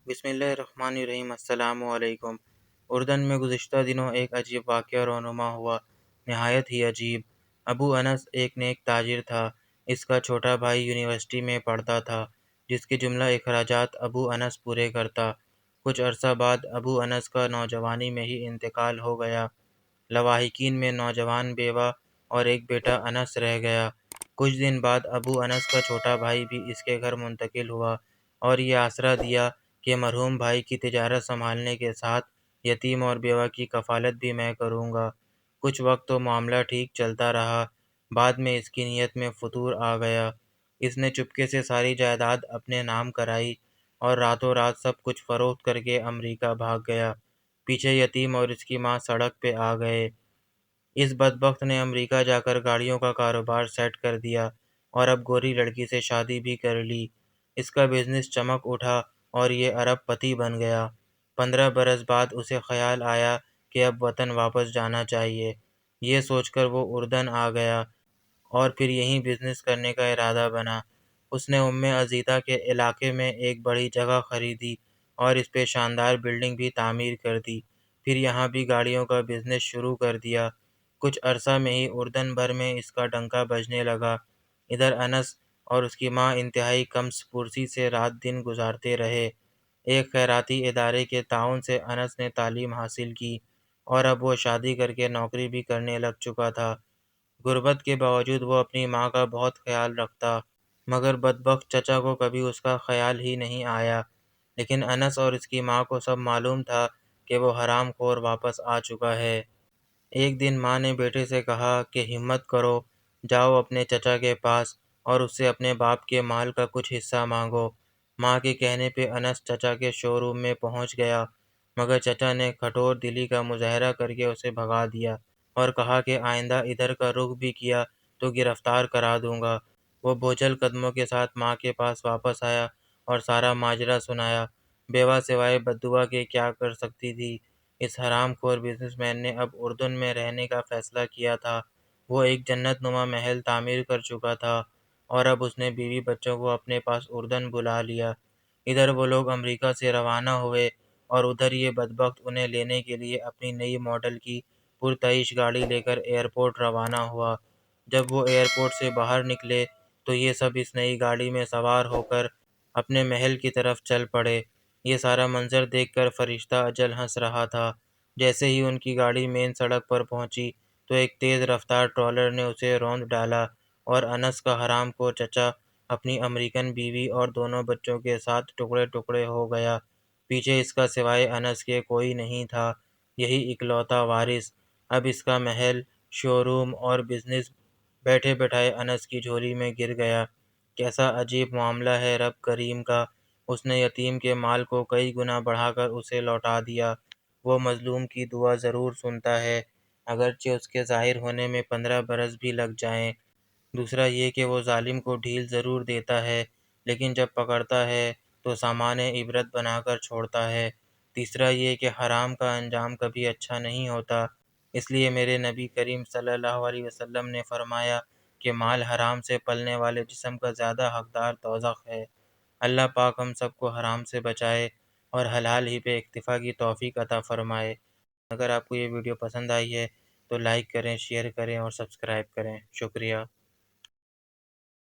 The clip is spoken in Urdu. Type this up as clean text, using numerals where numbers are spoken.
بسم اللہ الرحمن الرحیم۔ السلام علیکم۔ اردن میں گزشتہ دنوں ایک عجیب واقعہ رونما ہوا، نہایت ہی عجیب۔ ابو انس ایک نیک تاجر تھا۔ اس کا چھوٹا بھائی یونیورسٹی میں پڑھتا تھا، جس کے جملہ اخراجات ابو انس پورے کرتا۔ کچھ عرصہ بعد ابو انس کا نوجوانی میں ہی انتقال ہو گیا۔ لواحقین میں نوجوان بیوہ اور ایک بیٹا انس رہ گیا۔ کچھ دن بعد ابو انس کا چھوٹا بھائی بھی اس کے گھر منتقل ہوا اور یہ آسرا دیا کہ مرحوم بھائی کی تجارت سنبھالنے کے ساتھ یتیم اور بیوہ کی کفالت بھی میں کروں گا۔ کچھ وقت تو معاملہ ٹھیک چلتا رہا، بعد میں اس کی نیت میں فتور آ گیا۔ اس نے چپکے سے ساری جائیداد اپنے نام کرائی اور راتوں رات سب کچھ فروخت کر کے امریکہ بھاگ گیا۔ پیچھے یتیم اور اس کی ماں سڑک پہ آ گئے۔ اس بدبخت نے امریکہ جا کر گاڑیوں کا کاروبار سیٹ کر دیا اور اب گوری لڑکی سے شادی بھی کر لی۔ اس کا بزنس چمک اٹھا اور یہ ارب پتی بن گیا۔ 15 برس بعد اسے خیال آیا کہ اب وطن واپس جانا چاہیے۔ یہ سوچ کر وہ اردن آ گیا اور پھر یہیں بزنس کرنے کا ارادہ بنا۔ اس نے عزیزہ کے علاقے میں ایک بڑی جگہ خریدی اور اس پہ شاندار بلڈنگ بھی تعمیر کر دی۔ پھر یہاں بھی گاڑیوں کا بزنس شروع کر دیا۔ کچھ عرصہ میں ہی اردن بھر میں اس کا ڈنکا بجنے لگا۔ ادھر انس اور اس کی ماں انتہائی کم پرسی سے رات دن گزارتے رہے۔ ایک خیراتی ادارے کے تعاون سے انس نے تعلیم حاصل کی اور اب وہ شادی کر کے نوکری بھی کرنے لگ چکا تھا۔ غربت کے باوجود وہ اپنی ماں کا بہت خیال رکھتا، مگر بدبخت چچا کو کبھی اس کا خیال ہی نہیں آیا۔ لیکن انس اور اس کی ماں کو سب معلوم تھا کہ وہ حرام خور واپس آ چکا ہے۔ ایک دن ماں نے بیٹے سے کہا کہ ہمت کرو، جاؤ اپنے چچا کے پاس اور اس سے اپنے باپ کے مال کا کچھ حصہ مانگو۔ ماں کے کہنے پہ انس چچا کے شو روم میں پہنچ گیا، مگر چچا نے کھٹور دلی کا مظاہرہ کر کے اسے بھگا دیا اور کہا کہ آئندہ ادھر کا رخ بھی کیا تو گرفتار کرا دوں گا۔ وہ بوجھل قدموں کے ساتھ ماں کے پاس واپس آیا اور سارا ماجرا سنایا۔ بیوہ سوائے بددعا کے کیا کر سکتی تھی؟ اس حرام خور بزنس مین نے اب اردن میں رہنے کا فیصلہ کیا تھا۔ وہ ایک جنت نما محل تعمیر کر چکا تھا اور اب اس نے بیوی بچوں کو اپنے پاس اردن بلا لیا۔ ادھر وہ لوگ امریکہ سے روانہ ہوئے اور ادھر یہ بدبخت انہیں لینے کے لیے اپنی نئی ماڈل کی پرتعیش گاڑی لے کر ایئرپورٹ روانہ ہوا۔ جب وہ ایئرپورٹ سے باہر نکلے تو یہ سب اس نئی گاڑی میں سوار ہو کر اپنے محل کی طرف چل پڑے۔ یہ سارا منظر دیکھ کر فرشتہ اجل ہنس رہا تھا۔ جیسے ہی ان کی گاڑی مین سڑک پر پہنچی تو ایک تیز رفتار ٹرالر نے اسے روند ڈالا اور انس کا حرام خور چچا اپنی امریکن بیوی اور دونوں بچوں کے ساتھ ٹکڑے ٹکڑے ہو گیا۔ پیچھے اس کا سوائے انس کے کوئی نہیں تھا، یہی اکلوتا وارث۔ اب اس کا محل، شو روم اور بزنس بیٹھے بٹھائے انس کی جھولی میں گر گیا۔ کیسا عجیب معاملہ ہے رب کریم کا! اس نے یتیم کے مال کو کئی گنا بڑھا کر اسے لوٹا دیا۔ وہ مظلوم کی دعا ضرور سنتا ہے، اگرچہ اس کے ظاہر ہونے میں 15 برس بھی لگ جائیں۔ دوسرا یہ کہ وہ ظالم کو ڈھیل ضرور دیتا ہے، لیکن جب پکڑتا ہے تو سامان عبرت بنا کر چھوڑتا ہے۔ تیسرا یہ کہ حرام کا انجام کبھی اچھا نہیں ہوتا، اس لیے میرے نبی کریم صلی اللہ علیہ وسلم نے فرمایا کہ مال حرام سے پلنے والے جسم کا زیادہ حقدار دوزخ ہے۔ اللہ پاک ہم سب کو حرام سے بچائے اور حلال ہی پہ اکتفا کی توفیق عطا فرمائے۔ اگر آپ کو یہ ویڈیو پسند آئی ہے تو لائک کریں، شیئر کریں اور سبسکرائب کریں۔ شکریہ۔